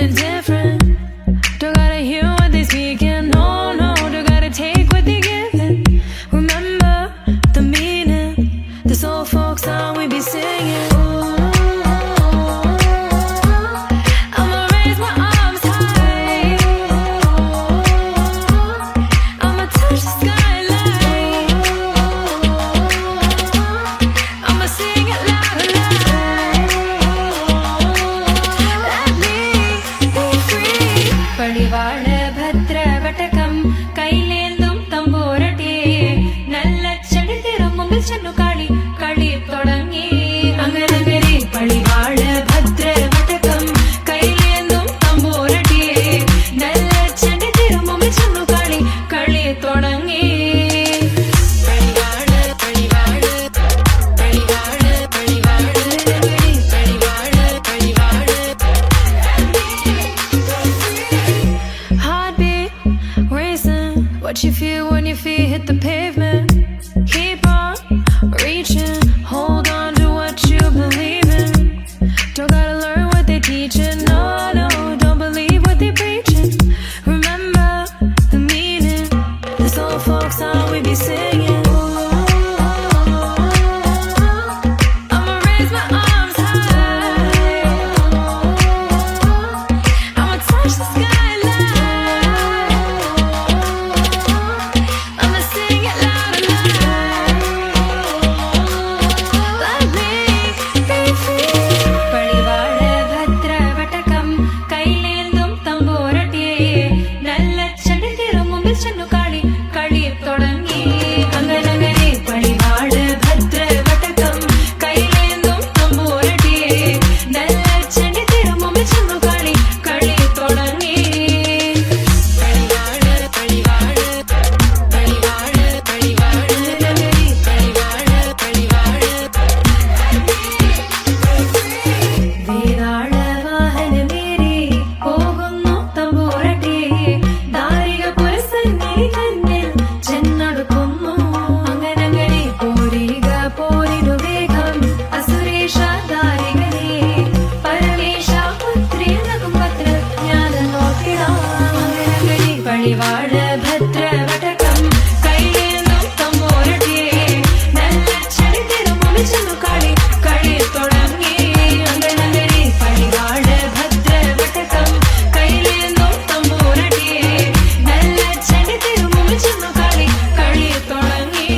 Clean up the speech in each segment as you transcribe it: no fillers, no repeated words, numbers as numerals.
something different. Don't gotta hear what they speaking, no, no. Don't gotta take what they giving. Remember the meaning, this old folk song we be singing. I'ma raise my arms high. I'ma touch the skyline. I'ma sing it loud and loud. Let me be free. പടിവാള ഭദ്രവടകം കൈലേന്തും തമ്പൂരട്ടെ നല്ല ചടിതിരും മുമ്പിൽ ചെന്നു കളി കളി തുടങ്ങി അങ്ങനെ പടിവാള ഭദ്രവടകം കൈലേന്തും തമ്പൂരട്ടെ നല്ല ചടിതിരും മുമ്പിൽ ചെന്നു കളി കളി തുടങ്ങി Heartbeat racing, what you feel when your feet hit the pavement. Keep on reaching, hold on to what you believe in. Don't gotta learn what they teaching, no, no, don't believe what they preaching. Remember the meaning, this old folk song we be singing. I'ma raise my arms high. I'ma touch the skyline. I'ma sing it loud and loud. Let me be free. പടിവാള ഭദ്രവടകം കൈലേന്തും തമ്പൂരട്ടെ നല്ല ചടിതിരും മുമ്പിൽ ചെന്നു കളി കളി തുടങ്ങി അങ്ങനെ പടിവാള ഭദ്രവടകം കൈലേന്തും തമ്പൂരട്ടെ നല്ല ചടിതിരും മുമ്പിൽ ചെന്നു കളി കളി തുടങ്ങി വേതാള വാഹനമേറി പോകുന്നു തമ്പൂരട്ടെ ദാരിക പുരസന്നിധി തന്നിൽ ചെന്നടുക്കുന്നു അങ്ങനെ പോരിക പോരിനു വേഗം അസുരേഷ ദാരികനെ പരമേശ പുത്രി നകും പത്രജ്ഞാന നോക്കിടാം അങ്ങനെ പടിവാള ഭദ്രവടകം കൈലേന്തും തമ്പൂരട്ടെ നല്ല ചടിതിരും മുമ്പിൽ ചെന്നു കളി കളി തുടങ്ങി അങ്ങനെ പടിവാള ഭദ്രവടകം കൈലേന്തും തമ്പൂരട്ടെ നല്ല ചടിതിരും മുമ്പിൽ ചെന്നു കളി കളി തുടങ്ങി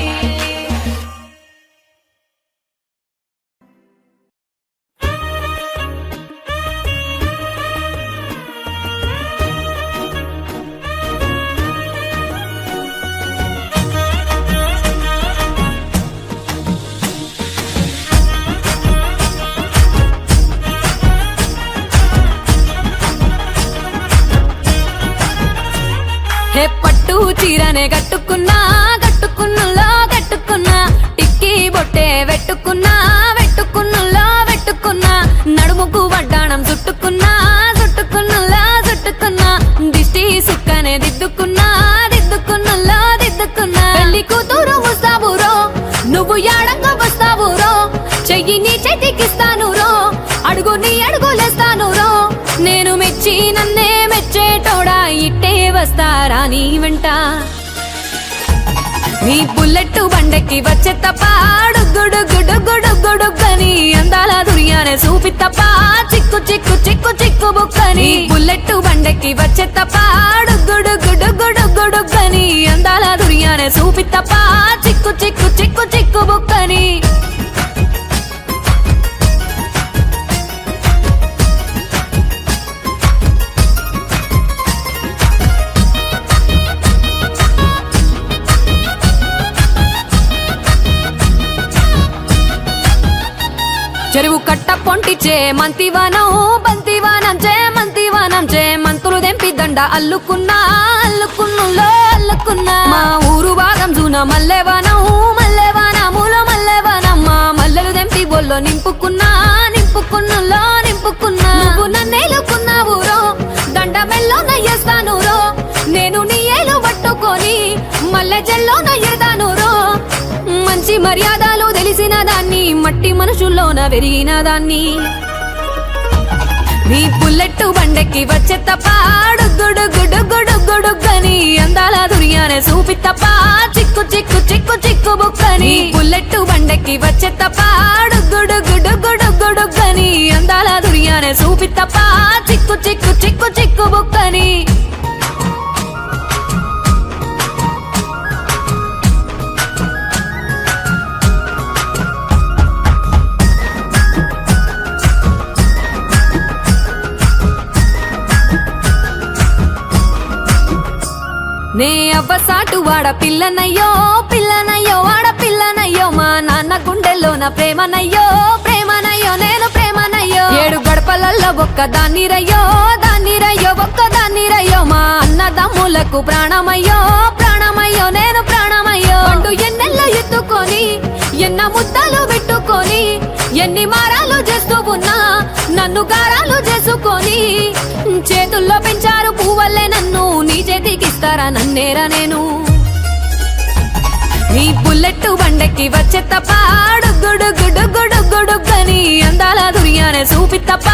హే పట్టు చీరనే కట్టుకున్నా కట్టుకున్నులో కట్టుకున్నా టిక్కీ బొట్టే వెట్టుకున్నా వెట్టుకున్నులో వెట్టుకున్నా నడుముకు వడ్డాణం చుట్టుకున్నా చుట్టుకున్నులో చుట్టుకున్నా దిష్టి సుక్కనే దిద్దుకున్నా దిద్దుకున్నులో దిద్దుకున్నా పెళ్లి కూతురు వస్తావురో నువ్వు యాడంగా వస్తావురో చెయ్యి నీ చేతికిస్తాను రో అడుగు నీ అడుగులేస్తాను రో నేను మెచ్చి నన్నే మెచ్చేటోడా ఇట్టే వస్తారా నీ వెంట నీ బుల్లెట్ బండెక్కి వచ్చే తప్ప గుడుగుడుగుడుగుడుగుడుగని అందాల దుర్యానే చూపి తప్ప చిక్కు చిక్కు చిక్కు చిక్కు బుక్కని బుల్లెట్ బండెక్కి వచ్చే తప్ప గుడుగుడుగుడుగుడుగని అందాల దుర్యానే చూపి తప్ప చిక్కు చిక్కు చిక్కు చిక్కు బుక్కని చెరువు కట్ట పొంటిచే మంతివానం బంతివానం చే మంతివానం చే మంతులు దెంపి దండ అల్లుకున్నా అల్లుకున్నులో అల్లుకున్నా మా ఊరు భాగం జూన మల్లెవానం మల్లెవానములో మల్లెవానం మా మల్లెలు దెంపి బొల్లో నింపుకున్నా నింపుకున్నులో నింపుకున్నా నువ్వు నన్నేలుకున్నావు రో దండ మెల్లో నయ్యేస్తాను రో నేను నీ ఏలు పట్టుకొని మల్లె జల్లో నయ్యేదాను రో మంచి మర్యాదలు తెలిసిన దాన్ని మట్టి మనుషుల్లోన పెరిగిన దాన్ని నీ బుల్లెట్టు బండెక్కి వచ్చే తప్ప గుడుగుడుగుడుగుడుగుడుగని అందాల దుర్యానే చూపి తప్ప చిక్కు చిక్కు చిక్కు చిక్కు బుక్కని బుల్లెట్టు బండెక్కి వచ్చే తప్ప గుడుగుడుగుడుగుడుగని అందాల దుర్యానే చూపి తప్ప చిక్కు చిక్కు చిక్కు చిక్కు బుక్కని నే అవ్వసాటు వాడ పిల్లనయ్యో పిల్లనయ్యో వాడ పిల్లనయ్యో మా నాన్న గుండెల్లో నా ప్రేమనయ్యో ప్రేమనయ్యో నేను ప్రేమనయ్యో 7 గడపలల్లో ఒక్కదాన్ని రయ్యో దాన్ని రయ్యో ఒక్కదాన్ని రయ్యో మా అన్నదమ్ములకు ప్రాణమయ్యో ప్రాణమయ్యో నేను ప్రాణమయ్యో అంటూ ఎన్నెల్లో ఎత్తుకొని ఎన్న ముద్దలు పెట్టుకొని ఎన్ని మారాలు చేస్తూ ఉన్నా నన్ను గారాలు చేసుకొని చేతుల్లో పెంచారు పువ్వల్లే నన్ను నీ చేతికిస్తారా నన్నేరా నేను నీ బుల్లెట్టు బండెక్కి వచ్చే తప్ప గుడుగుడుగుడుగుడుగని అందాల దుర్యానే చూపి తప్ప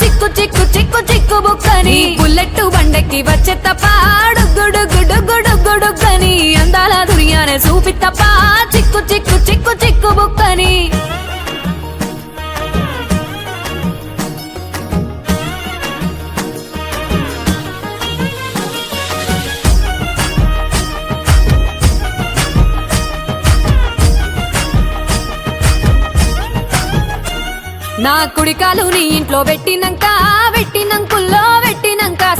చిక్కు చిక్కు చిక్కు చిక్కు బుక్కని బుల్లెట్టు బండెక్కి వచ్చే తప్ప గుడుగుడుగుడుగుడుగని అందాల దుర్యానే చూపి తప్ప చిక్కు చిక్కు చిక్కు చిక్కు బుక్కని నా కుడికాలు నీ ఇంట్లో పెట్టినంక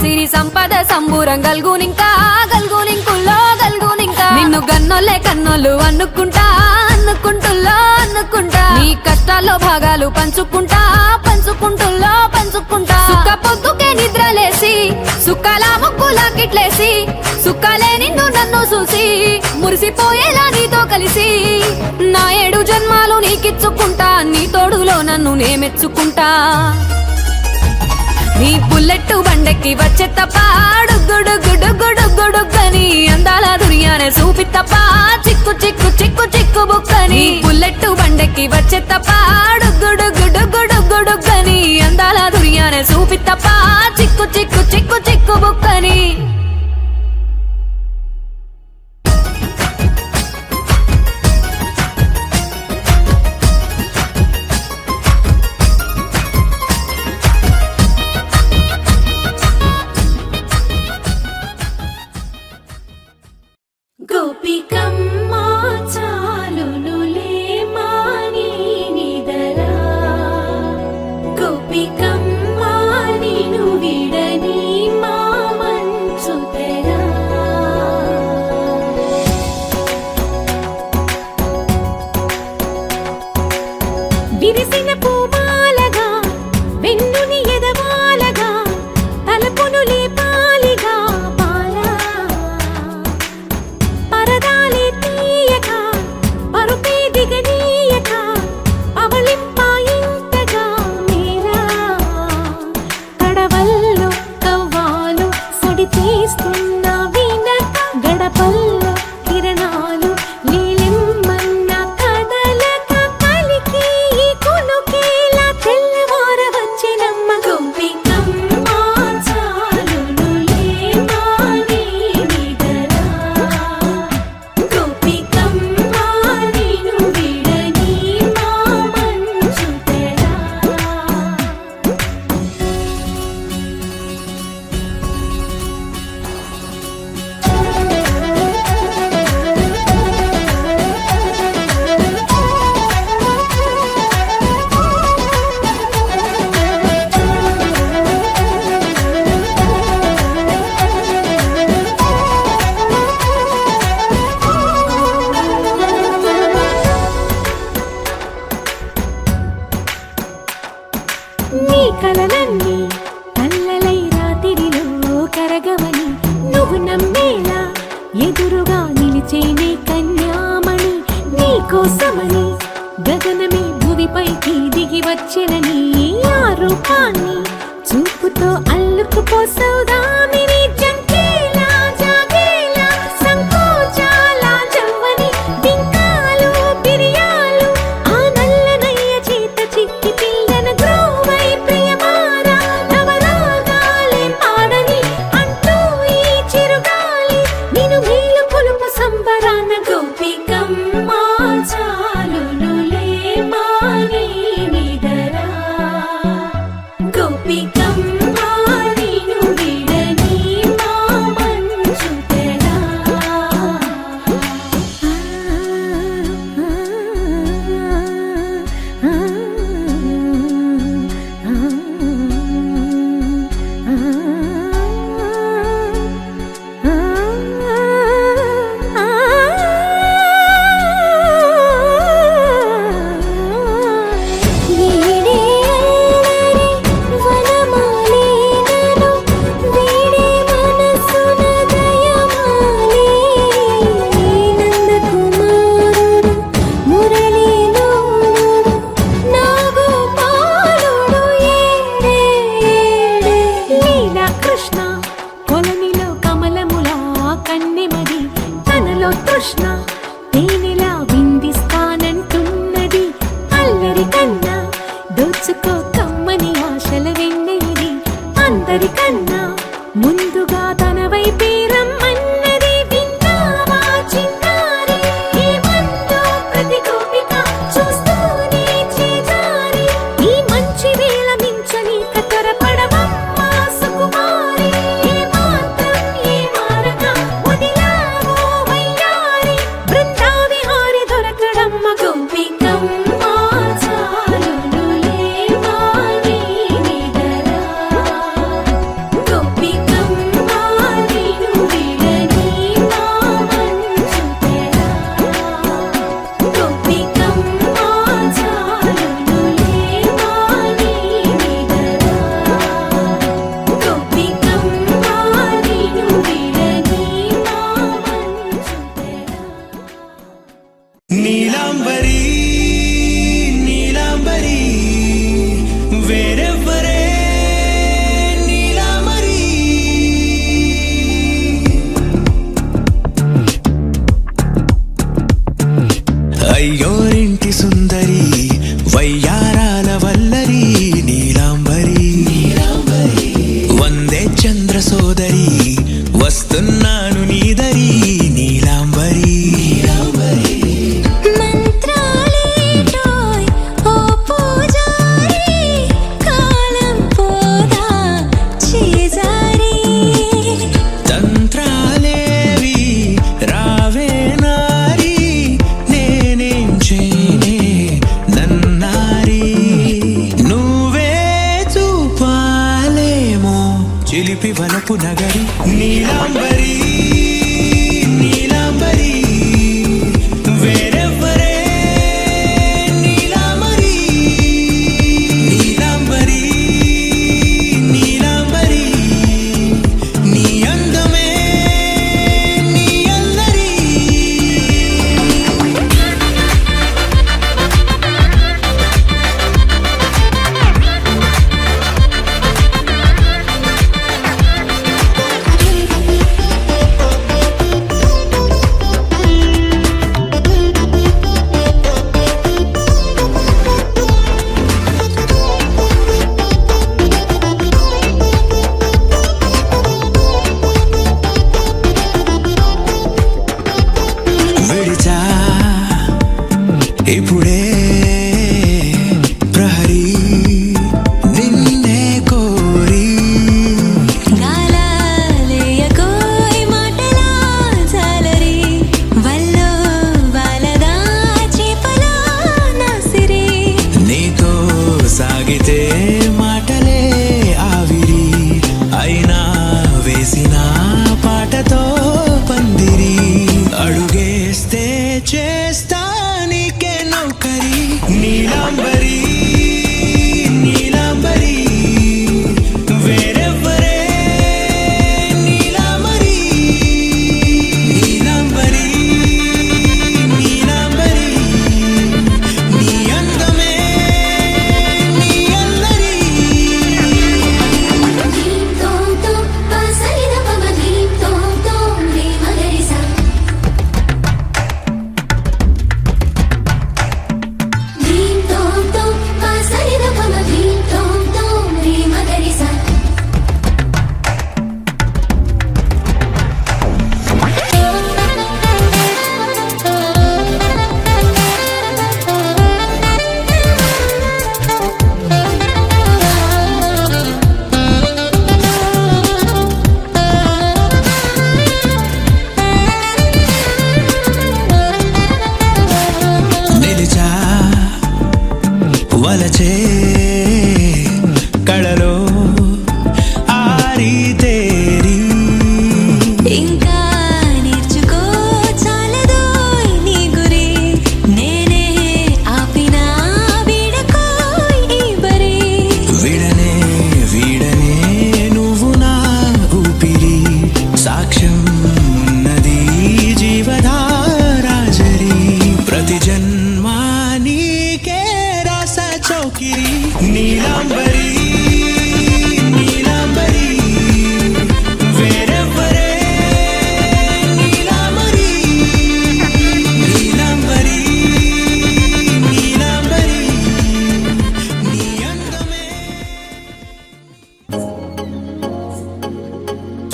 సిరి సంపద సంబూరం గల్గునింకా నిన్ను గన్నోలే కన్నోళ్ళు అనుకుంటా నీ కష్టాల్లో భాగాలు పంచుకుంటా సుక్క పొద్దుకే నిద్రలేసి సుక్కల ముక్కులా కిట్లేసి సుక్కలే నిన్ను నన్ను చూసి మురిసిపోయేలా నీతో కలిసి నా 7 జన్మాలు నీకిచ్చుకుంటా నీ తోడులో నన్ను నే మెచ్చుకుంటా నీ బుల్లెట్టు బండెక్కి వచ్చే తప్ప గుడుగుడుగుడుగుడుగని అందాల దుర్యానే చూపి తప్ప చిక్కు చిక్కు చిక్కు చిక్కు బుక్కని బుల్లెట్టు బండెక్కి వచ్చే తప్ప గుడుగుడుగుడుగుడుగని అందాల దుర్యానే చూపి తప్ప చిక్కు చిక్కు చిక్కు చిక్కు బుక్కని గోపికమ్మా చాలునులే మాని నిదరా గోపికమ్మా నిను విడని మా మంచుతెరా విరిసిన పూమాలగా వెన్నుని ఎదవాలగా తలపును లేపాలిగా బాలా పరదాలే తీయక పరుపే దిగనీయక అవలింపాయింతగా మేరా కడవల్లో కవ్వాలు సడి చేస్తున్న వినక గడపల్లో కిరణాలు నీలిమ్మన్న కదలక కలికి ఈ కునుకేలా తెల్లవార వచ్చినమ్మ గోపికమ్మ చాలునులే మాని నిదరా గోపికమ్మ నిను విడని మా మంచుతెరా నీ కలలన్నీ కల్లలై రాత్రిలో కరగవని నువ్వు నమ్మేలా ఎదురుగా నిలిచేనే కన్యామణి నీ కోసమని గగనమే భువిపైకి దిగి వచ్చెనని ఆ రూపాన్ని చూపుతో అల్లుకుపోసౌదామిని జంకేలా జాగేలా సంకోచాల జవ్వని బింకాలు బిరియాలు ఆ నల్లనయ్య చేత చిక్కి పిల్లన గ్రోవై ప్రియమారా కన్నా ముందుగా తన వైపే రమ్మన్నది విన్నావా చిన్నారి ఏమందో ప్రతి గోపిక చూస్తూనే చేజారి ఈ మంచి వేళ మించని కతరపడవమ్మా సుకుమారి ఏ మాత్రం ఏ మారక వదిలావో వయ్యారి బృందావిహారి దొరకడమ్మ గోపికమ్మ చాలునులే వారి నిదరా గోపికమ్మ నిను విడని మా మంచు తెరా గోపికమ్మ చాలునులే వారి నిదరా గోపికమ్మ నిను విడని మా మంచు తెరా నీలాంబరి నీలాంబరి వేరెవ్వరే నీలాంబరి అయ్యోరింటి సుందరి వయ్యారాల వల్లరి నీలాంబరి వందే చంద్ర సోదరి వస్తున్నాను నీదరి నీలాంబరి మంత్రాలేటోయ్ ఓ పూజారి కాలం పోదా చేజారి తంత్రాలేవి రావే నారి నేనేం చేయనే నన్నారి నువ్వే చూపాలేమో చిలిపి వలపు నగరి నీలాంబరి నీలాంబరి వేరెవ్వరే నీలాంబరి నీలాంబరి నీలాంబరి నీ అందమే నీ అల్లరి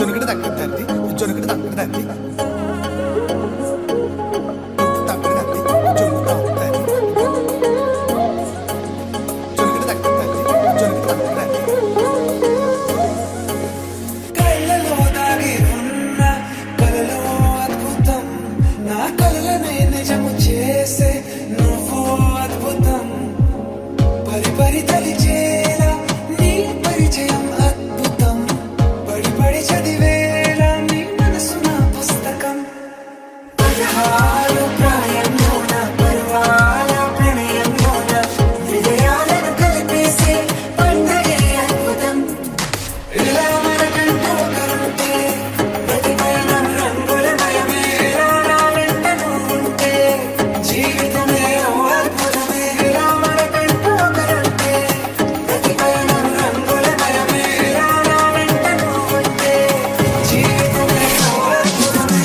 జొనకటి తగ్గ తంది జొనకటి తగ్గ తంది కళ్ళలో దాగి ఉన్న కలలో అద్భుతం నా కలలనే నిజము చేసే నువ్వు అద్భుతం పరి పరి తలిచేలా నీ పరిచయం అద్భుతం పడి పడి చదివేలా నీ మనసు నా పుస్తకం పదహారు ప్రాయంలోన పర్వాల ప్రణయంలోన హృదయాలను కలిపేసే పండగే అద్భుతం ఇలా మనకంటూ ఒకరుంటే ప్రతిపైన రంగులమయమే ఇలా నా వెంట నువ్వుంటే జీవితమే ఓ అద్భుతమే ఇలా మనకంటూ ఒకరుంటే ప్రతిపైన రంగులమయమే ఇలా నా వెంట నువ్వుంటే జీవితమే ఓ అద్భుతమే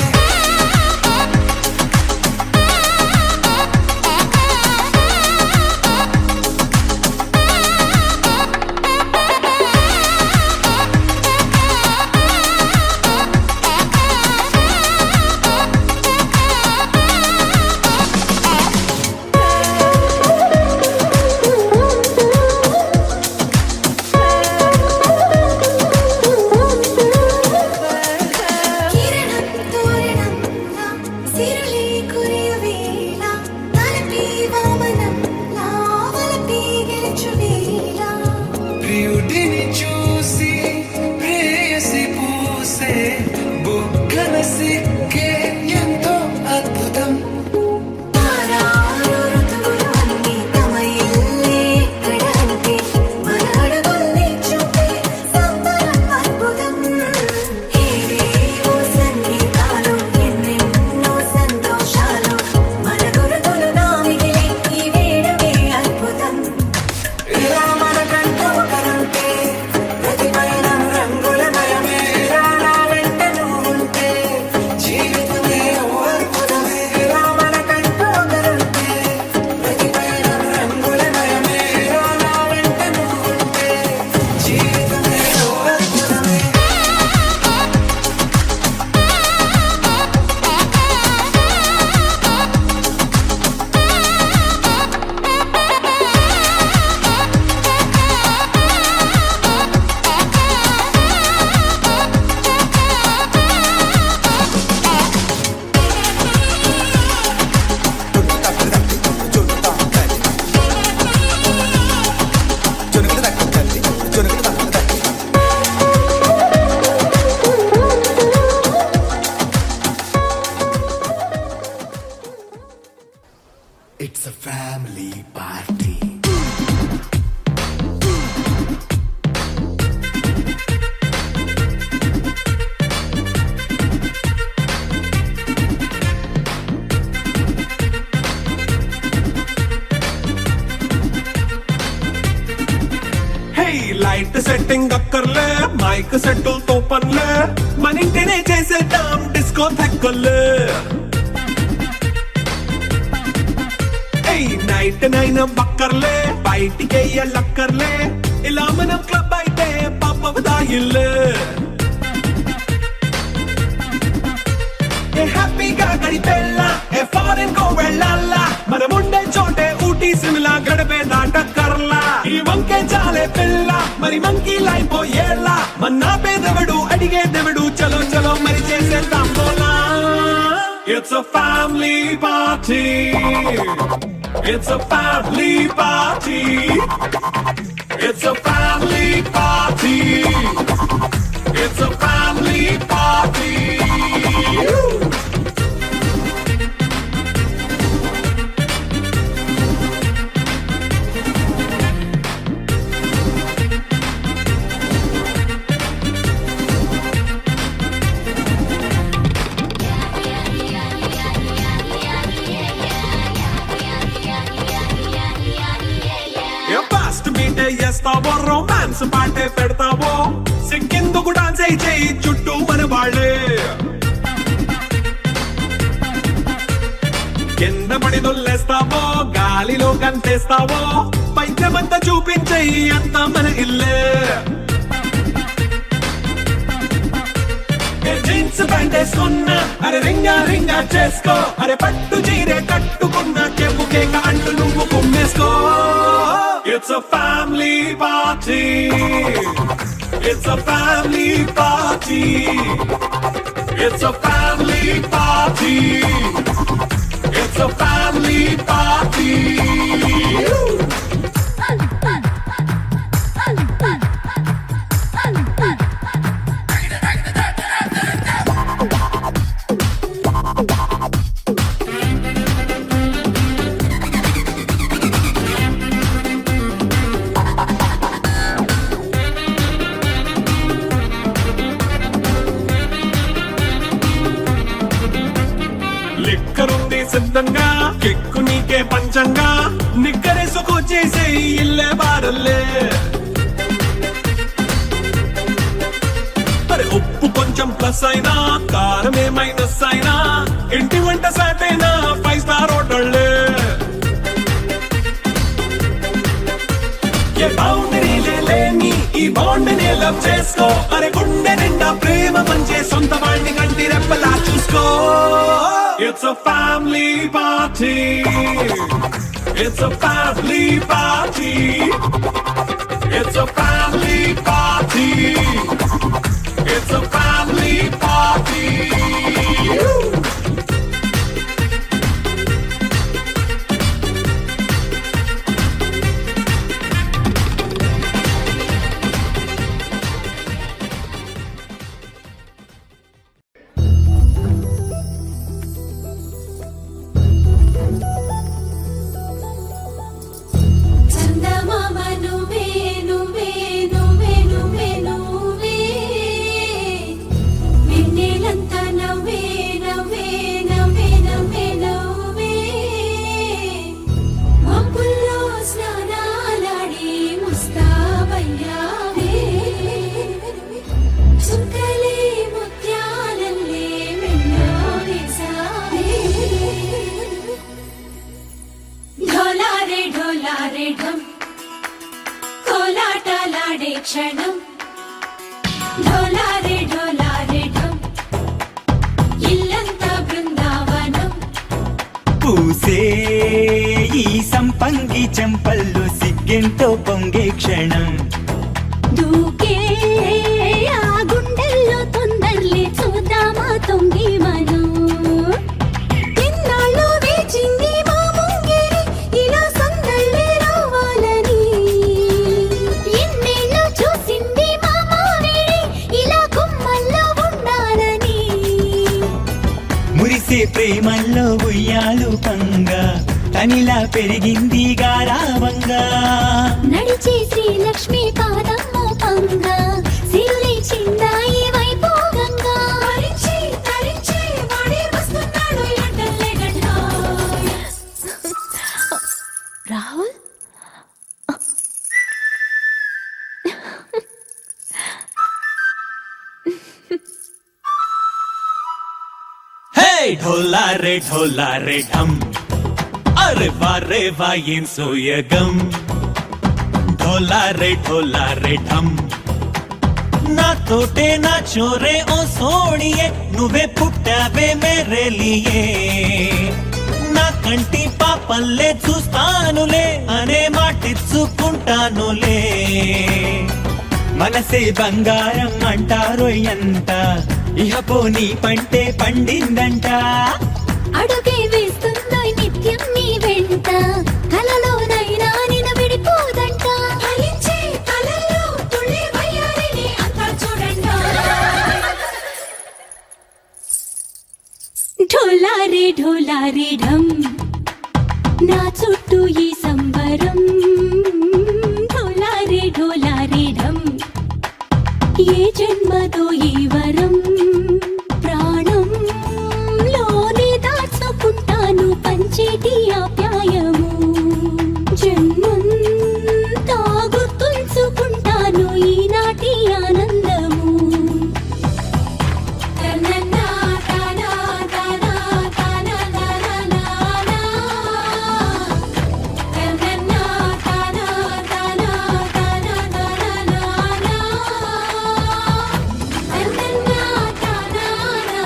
కిరణం తోరణంలా సిరులే కురియవేళ తలపి వామనంలా వలపి గెలుచువేళ ప్రియుడిని చూసి ప్రేయసి పూసే బుగ్గన సిక్కే ఎంతో అద్భుతం తారాలు ఋతువులు అన్నీ తమ ఇల్లే ఎక్కడంటే మన అడుగుల్ని చూపే సంబరం అద్భుతం ఏవేవో సంగీతాలు ఎన్నెన్నో సంతోషాలు మన గురుతులు నా మిగిలే ఈ వేడమే అద్భుతం ఇలా మనకంటూ ఒకరుంటే ప్రతిపైన రంగులమయమే ఇలా నా వెంట నువ్వుంటే జీవితమే ఓ అద్భుతమే ఇలా మనకంటూ ఒకరుంటే ప్రతిపైన రంగులమయమే ఇలా నా వెంట నువ్వుంటే జీవితమే ఓ అద్భుతమే జొనకటి తగ్గ తంది జొనకటి తగ్గ తంది It's a family party. Hey light setting అక్కర్లే మైక్ సెట్టులతో పనులే మన ఇంటినే చేసేద్దాం డిస్కో థెక్కలే నైట్ నైన్ బక్కర్లే బయటికి ఎల్లక్కర్లే ఇలా మనం క్లబ్ అయితే పాపదాయిల్లే ఏ హ్యాపీగా గడిపెళ్ళా ఏ ఫారెన్ కో వెళ్ళాలా మనముండే చోటే ఊటీ సిమ్లా గడిపే దాటక్కర్లా ఈ వంకే చాలే పిల్ల మరి మంకీ లైపోయేలా మన్నా పేదవడు అడిగేదెవడు చలో చలో మరి చేసేద్దాం బోలా It's a family party. It's a family party. It's a family party. It's a family party. Fast మీటే చేస్తావో రొమాన్స్ పాటే పెడతావో సిక్కిందుకు డాన్స్ అయి చేయి చుట్టూ మన వాళ్ళే కింద పడి దొల్లేస్తావో గాలిలో కంటేస్తావో పైద్యమంతా చూపించేయి అంతా మన ఇల్లే జీన్స్ ప్యాంట్ వేసుకున్నా అరే రింగా రింగా చేసుకో అరే పట్టు చీరే కట్టుకున్నా చెవు కేక అంటూ నువ్వు కుమ్మేసుకో it's a family party it's a family party it's a family party it's a family party లిక్కరుంది సిద్ధంగా కెక్కు నీకే పంచంగా నిక్కరేసుకొచ్చేసే ఇల్లే బారల్లే మరి ఉప్పు కొంచెం ప్లస్ అయినా కారమే మైనస్ అయినా ఇంటి వంట సాటైనా 5 స్టార్ హోటళ్ళే ఏ బౌండరీ లేని ఈ బాండ్ ని లవ్ చేసుకో అరే గుండె నిండా ప్రేమ పంచే సొంత వాడిని కంటి రెప్పలా చూసుకో It's a family party. It's a family party. It's a family party. It's a family party. చందమామ నువ్వే నువ్వే నువ్వే నువ్వే నువ్వే వెన్నెలంతా నవ్వే నవ్వే నవ్వే నవ్వే నవ్వే మబ్బుల్లో స్నానాలాడి ముస్తాబయ్యావే చుక్కలే ముత్యాలల్లే వెన్నో వేసావే ఢోలారే ఢోలారే ఢం కోలాటలాడే క్షణం ఢోలారే ఢోలారే ఢం ఇల్లంతా బృందావనం పూసే ఈ సంపంగి చెంపల్లో సిగ్గెంతో పొంగే క్షణం దూకే ఆ గుండెల్లో తొందరలే చూద్దామా తొంగి మనం ఎన్నాళ్ళు వేచింది మా ముంగిరి ఇలా సందళ్ళే రావాలని ఎన్నేళ్ళు చూసింది మా మావిడి ఇలా గుమ్మల్లో ఉండాలని మురిసే ప్రేమల్లో ఉయ్యాలు పంగా తనిలా పెరిగింది గారావంగా నడిచే శ్రీలక్ష్మి పాదమ్మ పంగా సిరులే చిందాయి వైభోగంగా తరించి తరించి వాడే వస్తున్నాడు ఎండలే గడ్డ రాహుల్ హే ढोला रे ढम अरे वाह ఏం సోయగం ढोला रे ढम నాతోటే నా చోరే ఓ సోణియే నువ్వే పుట్టావే మేరే లియే నా కంటి పాపల్లే చూస్తానులే అనే మాటిచ్చుకుంటానులే మనసే బంగారం అంటారో ఎంత ఇహ పోనీ పంటే పండిందంట అడుగే వేస్తుందో నిత్యం నీ వెంట కలలోనైనా నిన విడిపోదంట ఫలించే కలల్లో తుళ్ళి వయ్యారిని అంతా చూడండి ఢోలా రే ఢం నా చుట్టూ ఈ సంబరం ఢోలా రే ఢం ఏ జన్మదో ఈ వరం ప్రాణం లోనే దాచుకుంటాను పంచేటి ఆప్యాయము జన్మంతా గుర్తుంచుకుంటాను ఈనాటి ఆనందము తననా తనా తనా తనా తనా తననా తనా తనా తనా తనా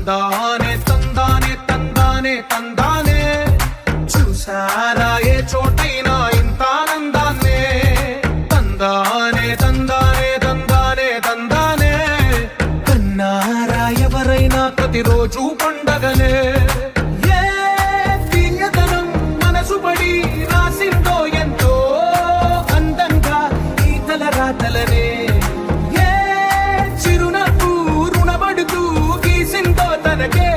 తందానే తందానే తందానే తందానే చూసారా ఏ చోటైనా ఇంత ఆనందాన్నే తందానే తందానే తందానే తందానే కన్నారా ఎవరైనా ప్రతిరోజు పండగనే ఏ తీయదనం మనసు పడి రాసిందో ఎంతో అందంగా ఈ తలరాతలనే ఏ చిరునవ్వు రుణపడుతూ గీసిందో తనకే